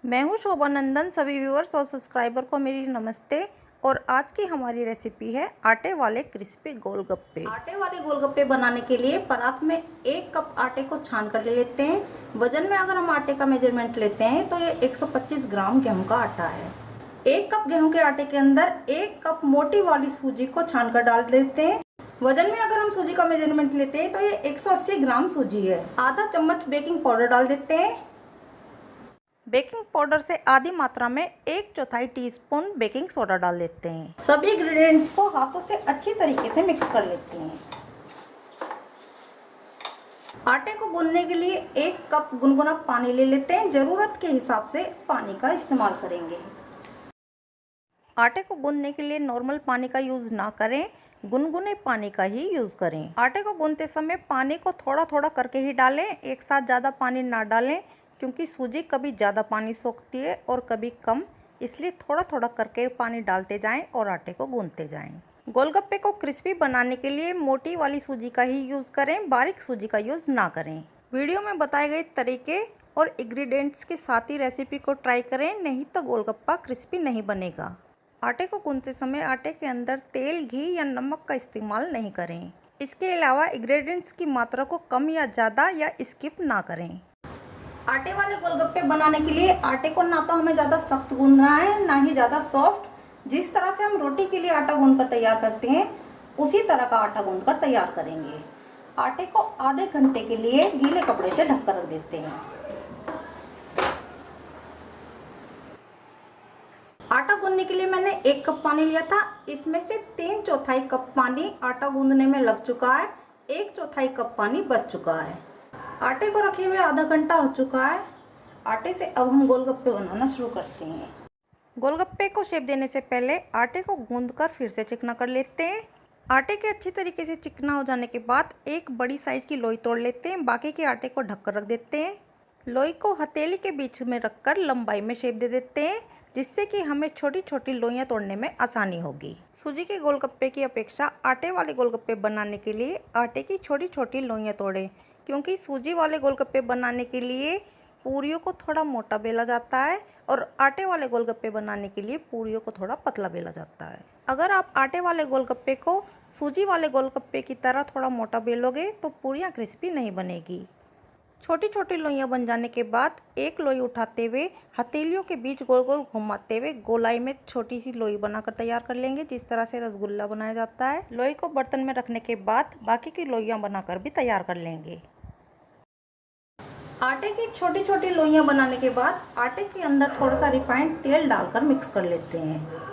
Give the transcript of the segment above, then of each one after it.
मैं हूं शोभा नंदन। सभी व्यूअर्स और सब्सक्राइबर को मेरी नमस्ते। और आज की हमारी रेसिपी है आटे वाले क्रिस्पी गोलगप्पे। आटे वाले गोलगप्पे बनाने के लिए परात में 1 कप आटे को छान कर ले लेते हैं। वजन में अगर हम आटे का मेजरमेंट लेते हैं तो ये 125 ग्राम गेहूं का आटा है। 1 कप गेहूं के आटे के अंदर 1 कप मोटी वाली सूजी को छान कर डाल देते हैं। वजन में अगर हम सूजी का मेजरमेंट लेते हैं तो ये 180 ग्राम सूजी है। आधा चम्मच बेकिंग पाउडर डाल देते हैं। बेकिंग पाउडर से आधी मात्रा में 1/4 टीस्पून बेकिंग सोडा डाल देते हैं। सभी इंग्रेडिएंट्स को हाथों से अच्छी तरीके से मिक्स कर लेते हैं। आटे को गूंदने के लिए 1 कप गुनगुना पानी ले लेते हैं। जरूरत के हिसाब से पानी का इस्तेमाल करेंगे। आटे को गूंदने के लिए नॉर्मल पानी का यूज ना करें, गुनगुने पानी का ही यूज करें। आटे को गूंदते समय पानी को थोड़ा थोड़ा करके ही डालें, एक साथ ज़्यादा पानी ना डालें, क्योंकि सूजी कभी ज़्यादा पानी सोखती है और कभी कम, इसलिए थोड़ा थोड़ा करके पानी डालते जाएं और आटे को गूंदते जाएं। गोलगप्पे को क्रिस्पी बनाने के लिए मोटी वाली सूजी का ही यूज़ करें, बारीक सूजी का यूज़ ना करें। वीडियो में बताए गए तरीके और इंग्रेडिएंट्स के साथ ही रेसिपी को ट्राई करें, नहीं तो गोलगप्पा क्रिस्पी नहीं बनेगा। आटे को गूंदते समय आटे के अंदर तेल, घी या नमक का इस्तेमाल नहीं करें। इसके अलावा इंग्रेडिएंट्स की मात्रा को कम या ज़्यादा या स्किप ना करें। आटे वाले गोलगप्पे बनाने के लिए आटे को ना तो हमें ज़्यादा सख्त गूंदना है, ना ही ज़्यादा सॉफ्ट। जिस तरह से हम रोटी के लिए आटा गूंद कर तैयार करते हैं, उसी तरह का आटा गूंद कर तैयार करेंगे। आटे को आधे घंटे के लिए गीले कपड़े से ढक कर रख देते हैं। आटा गूंदने के लिए मैंने 1 कप पानी लिया था। इसमें से 3/4 कप पानी आटा गूंदने में लग चुका है। 1/4 कप पानी बच चुका है। आटे को रखे हुए आधा घंटा हो चुका है। आटे से अब हम गोलगप्पे बनाना शुरू करते हैं। गोलगप्पे को शेप देने से पहले आटे को गूंदकर फिर से चिकना कर लेते हैं। आटे के अच्छी तरीके से चिकना हो जाने के बाद एक बड़ी साइज की लोई तोड़ लेते हैं। बाकी के आटे को ढककर रख देते हैं। लोई को हथेली के बीच में रखकर लंबाई में शेप दे देते हैं, जिससे कि हमें छोटी छोटी लोइयां तोड़ने में आसानी होगी। सूजी के गोलगप्पे की अपेक्षा आटे वाले गोलगप्पे बनाने के लिए आटे की छोटी छोटी लोइयां तोड़ें, क्योंकि सूजी वाले गोलगप्पे बनाने के लिए पूरियों को थोड़ा मोटा बेला जाता है और आटे वाले गोलगप्पे बनाने के लिए पूरियों को थोड़ा पतला बेला जाता है। अगर आप आटे वाले गोलगप्पे को सूजी वाले गोलगप्पे की तरह थोड़ा मोटा बेलोगे तो पूरियाँ क्रिस्पी नहीं बनेगी। छोटी छोटी लोइयां बन जाने के बाद एक लोई उठाते हुए हथेलियों के बीच गोल गोल घुमाते हुए गोलाई में छोटी सी लोई बनाकर तैयार कर लेंगे, जिस तरह से रसगुल्ला बनाया जाता है। लोई को बर्तन में रखने के बाद बाकी की लोइयां बनाकर भी तैयार कर लेंगे। आटे की छोटी छोटी लोइयां बनाने के बाद आटे के अंदर थोड़ा सा रिफाइंड तेल डालकर मिक्स कर लेते हैं।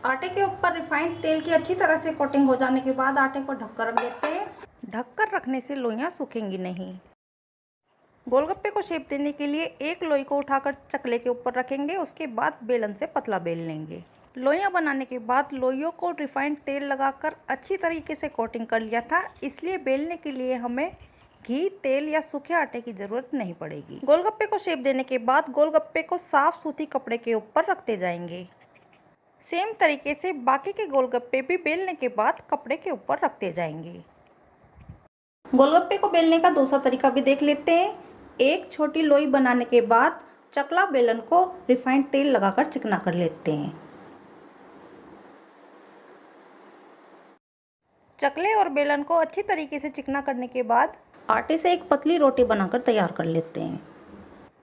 आटे के ऊपर रिफाइंड तेल की अच्छी तरह से कोटिंग हो जाने के बाद आटे को ढककर रख देते हैं। ढककर रखने से लोइयां सूखेंगी नहीं। गोलगप्पे को शेप देने के लिए एक लोई को उठाकर चकले के ऊपर रखेंगे, उसके बाद बेलन से पतला बेल लेंगे। लोइयां बनाने के बाद लोइयों को रिफाइंड तेल लगाकर अच्छी तरीके से कोटिंग कर लिया था, इसलिए बेलने के लिए हमें घी, तेल या सूखे आटे की ज़रूरत नहीं पड़ेगी। गोलगप्पे को शेप देने के बाद गोलगप्पे को साफ सूती कपड़े के ऊपर रखते जाएंगे। सेम तरीके से बाकी के गोलगप्पे भी बेलने के बाद कपड़े के ऊपर रखते जाएंगे। गोलगप्पे को बेलने का दूसरा तरीका भी देख लेते हैं। एक छोटी लोई बनाने के बाद चकला बेलन को रिफाइंड तेल लगाकर चिकना कर लेते हैं। चकले और बेलन को अच्छी तरीके से चिकना करने के बाद आटे से एक पतली रोटी बनाकर तैयार कर लेते हैं।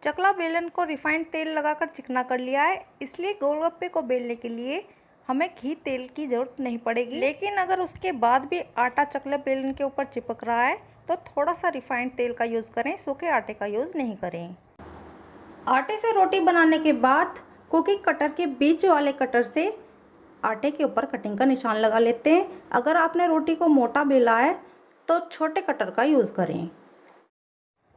चकला बेलन को रिफाइंड तेल लगाकर चिकना कर लिया है, इसलिए गोलगप्पे को बेलने के लिए हमें घी तेल की ज़रूरत नहीं पड़ेगी। लेकिन अगर उसके बाद भी आटा चकला बेलन के ऊपर चिपक रहा है तो थोड़ा सा रिफाइंड तेल का यूज़ करें, सूखे आटे का यूज़ नहीं करें। आटे से रोटी बनाने के बाद कुकी कटर के बीच वाले कटर से आटे के ऊपर कटिंग का निशान लगा लेते हैं। अगर आपने रोटी को मोटा बेला है तो छोटे कटर का यूज़ करें।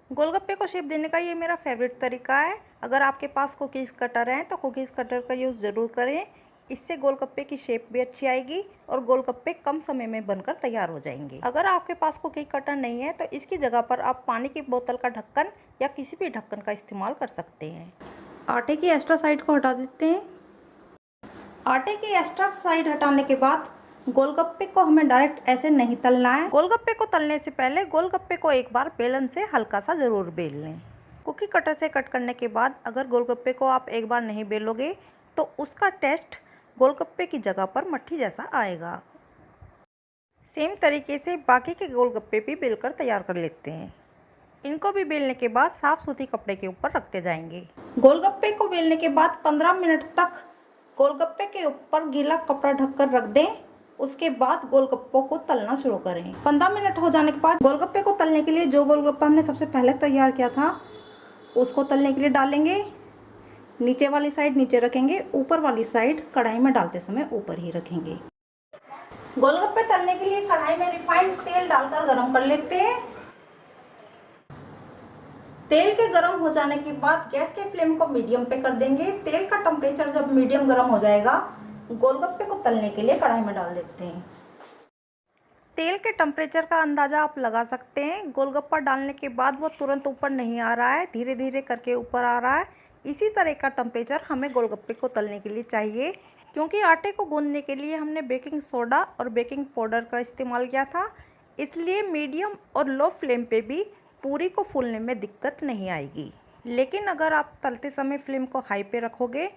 गोलगप्पे को शेप देने का ये मेरा फेवरेट तरीका है। अगर आपके पास कुकीज़ कटर है तो कुकीज़ कटर का यूज़ ज़रूर करें, इससे गोलगप्पे की शेप भी अच्छी आएगी और गोलगप्पे कम समय में बनकर तैयार हो जाएंगे। अगर आपके पास कुकी कटर नहीं है तो इसकी जगह पर आप पानी की बोतल का ढक्कन या किसी भी ढक्कन का इस्तेमाल कर सकते हैं। आटे की एक्स्ट्रा साइड को हटा देते हैं। आटे की एक्स्ट्रा साइड हटाने के बाद गोलगप्पे को हमें डायरेक्ट ऐसे नहीं तलना है। गोलगप्पे को तलने से पहले गोलगप्पे को एक बार बेलन से हल्का सा ज़रूर बेल लें। कुकी कटर से कट करने के बाद अगर गोलगप्पे को आप एक बार नहीं बेलोगे तो उसका टेस्ट गोलगप्पे की जगह पर मट्ठी जैसा आएगा। सेम तरीके से बाकी के गोलगप्पे भी बेलकर तैयार कर लेते हैं। इनको भी बेलने के बाद साफ़ सूती कपड़े के ऊपर रखते जाएंगे। गोलगप्पे को बेलने के बाद 15 मिनट तक गोलगप्पे के ऊपर गीला कपड़ा ढककर रख दें। उसके बाद गोलगप्पों को तलना शुरू करें। 15 मिनट हो जाने के बाद गोलगप्पे को तलने के लिए जो गोलगप्पा हमने सबसे पहले तैयार किया था उसको तलने के लिए डालेंगे। नीचे वाली साइड नीचे रखेंगे, ऊपर वाली साइड कढ़ाई में डालते समय ऊपर ही रखेंगे। गोलगप्पे तलने के लिए कढ़ाई में रिफाइंड तेल डालकर गरम कर लेते हैं। तेल के गरम हो जाने के बाद गैस के फ्लेम को मीडियम पे कर देंगे। तेल का टेम्परेचर जब मीडियम गरम हो जाएगा गोलगप्पे को तलने के लिए कढ़ाई में डाल देते हैं। तेल के टेम्परेचर का अंदाज़ा आप लगा सकते हैं। गोलगप्पा डालने के बाद वो तुरंत ऊपर नहीं आ रहा है, धीरे धीरे करके ऊपर आ रहा है। इसी तरह का टेम्परेचर हमें गोलगप्पे को तलने के लिए चाहिए। क्योंकि आटे को गूंदने के लिए हमने बेकिंग सोडा और बेकिंग पाउडर का इस्तेमाल किया था, इसलिए मीडियम और लो फ्लेम पे भी पूरी को फूलने में दिक्कत नहीं आएगी। लेकिन अगर आप तलते समय फ्लेम को हाई पे रखोगे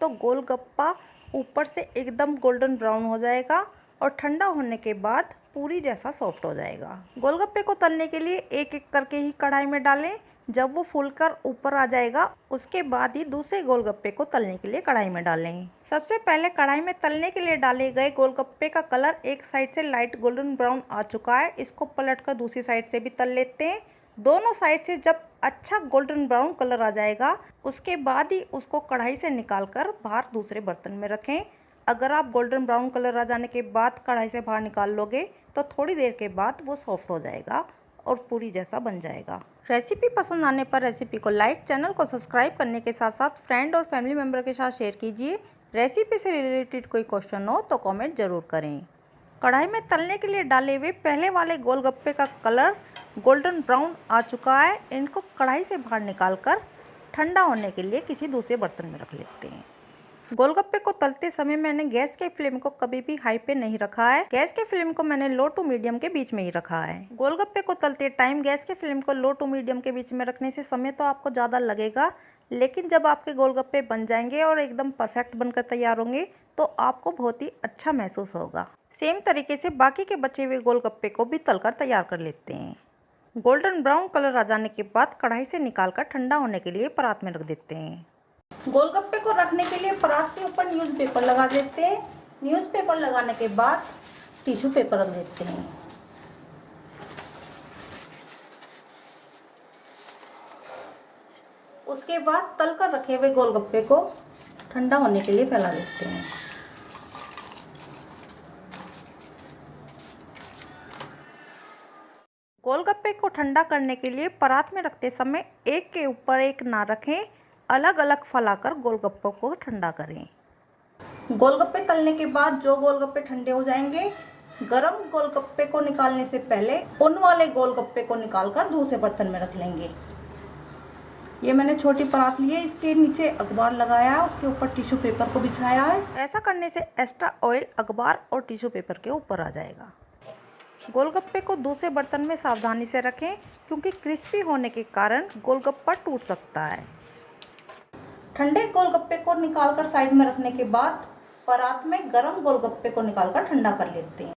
तो गोलगप्पा ऊपर से एकदम गोल्डन ब्राउन हो जाएगा और ठंडा होने के बाद पूरी जैसा सॉफ्ट हो जाएगा। गोलगप्पे को तलने के लिए एक एक करके ही कढ़ाई में डालें। जब वो फूलकर ऊपर आ जाएगा उसके बाद ही दूसरे गोलगप्पे को तलने के लिए कढ़ाई में डालें। सबसे पहले कढ़ाई में तलने के लिए डाले गए गोलगप्पे का कलर एक साइड से लाइट गोल्डन ब्राउन आ चुका है। इसको पलटकर दूसरी साइड से भी तल लेते हैं। दोनों साइड से जब अच्छा गोल्डन ब्राउन कलर आ जाएगा उसके बाद ही उसको कढ़ाई से निकालकर बाहर दूसरे बर्तन में रखें। अगर आप गोल्डन ब्राउन कलर आ जाने के बाद कढ़ाई से बाहर निकाल लोगे तो थोड़ी देर के बाद वो सॉफ्ट हो जाएगा और पूरी जैसा बन जाएगा। रेसिपी पसंद आने पर रेसिपी को लाइक, चैनल को सब्सक्राइब करने के साथ साथ फ्रेंड और फैमिली मेम्बर के साथ शेयर कीजिए। रेसिपी से रिलेटेड कोई क्वेश्चन हो तो कमेंट ज़रूर करें। कढ़ाई में तलने के लिए डाले हुए पहले वाले गोलगप्पे का कलर गोल्डन ब्राउन आ चुका है। इनको कढ़ाई से बाहर निकालकर ठंडा होने के लिए किसी दूसरे बर्तन में रख लेते हैं। गोलगप्पे को तलते समय मैंने गैस के फ्लेम को कभी भी हाई पे नहीं रखा है। गैस के फ्लेम को मैंने लो टू मीडियम के बीच में ही रखा है। गोलगप्पे को तलते टाइम गैस के फ्लेम को लो टू मीडियम के बीच में रखने से समय तो आपको ज़्यादा लगेगा, लेकिन जब आपके गोलगप्पे बन जाएंगे और एकदम परफेक्ट बनकर तैयार होंगे तो आपको बहुत ही अच्छा महसूस होगा। सेम तरीके से बाकी के बचे हुए गोलगप्पे को भी तलकर तैयार कर लेते हैं। गोल्डन ब्राउन कलर आ जाने के बाद कढ़ाई से निकालकर ठंडा होने के लिए परात में रख देते हैं। गोलगप्पे को रखने के लिए परात के ऊपर न्यूज़पेपर लगा देते हैं। न्यूज़पेपर लगाने के बाद टिश्यू पेपर रख देते हैं। उसके बाद तलकर रखे हुए गोलगप्पे को ठंडा होने के लिए फैला देते हैं। गोलगप्पे को ठंडा करने के लिए परात में रखते समय एक के ऊपर एक ना रखें, अलग अलग फैलाकर गोलगप्पों को ठंडा करें। गोलगप्पे तलने के बाद जो गोलगप्पे ठंडे हो जाएंगे, गरम गोलगप्पे को निकालने से पहले उन वाले गोलगप्पे को निकालकर दूसरे बर्तन में रख लेंगे। ये मैंने छोटी परात ली है, इसके नीचे अखबार लगाया है, उसके ऊपर टिश्यू पेपर को बिछाया है। ऐसा करने से एक्स्ट्रा ऑयल अखबार और टिश्यू पेपर के ऊपर आ जाएगा। गोलगप्पे को दूसरे बर्तन में सावधानी से रखें क्योंकि क्रिस्पी होने के कारण गोलगप्पा टूट सकता है। ठंडे गोलगप्पे को निकालकर साइड में रखने के बाद परात में गरम गोलगप्पे को निकालकर ठंडा कर लेते हैं।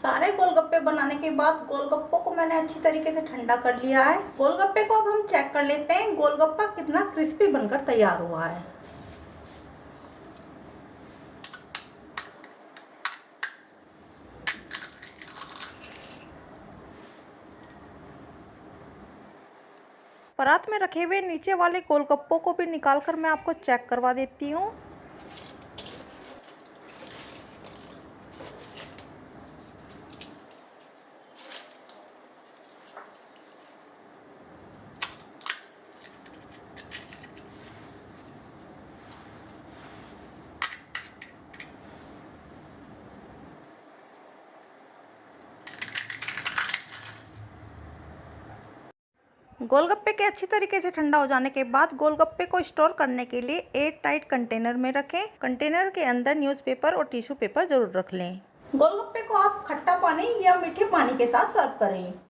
सारे गोलगप्पे बनाने के बाद गोलगप्पों को मैंने अच्छी तरीके से ठंडा कर लिया है। गोलगप्पे को अब हम चेक कर लेते हैं गोलगप्पा कितना क्रिस्पी बनकर तैयार हुआ है। परात में रखे हुए नीचे वाले गोलगप्पों को भी निकालकर मैं आपको चेक करवा देती हूँ। गोलगप्पे के अच्छी तरीके से ठंडा हो जाने के बाद गोलगप्पे को स्टोर करने के लिए एयर टाइट कंटेनर में रखें। कंटेनर के अंदर न्यूज़पेपर और टिश्यू पेपर जरूर रख लें। गोलगप्पे को आप खट्टा पानी या मीठे पानी के साथ सर्व करें।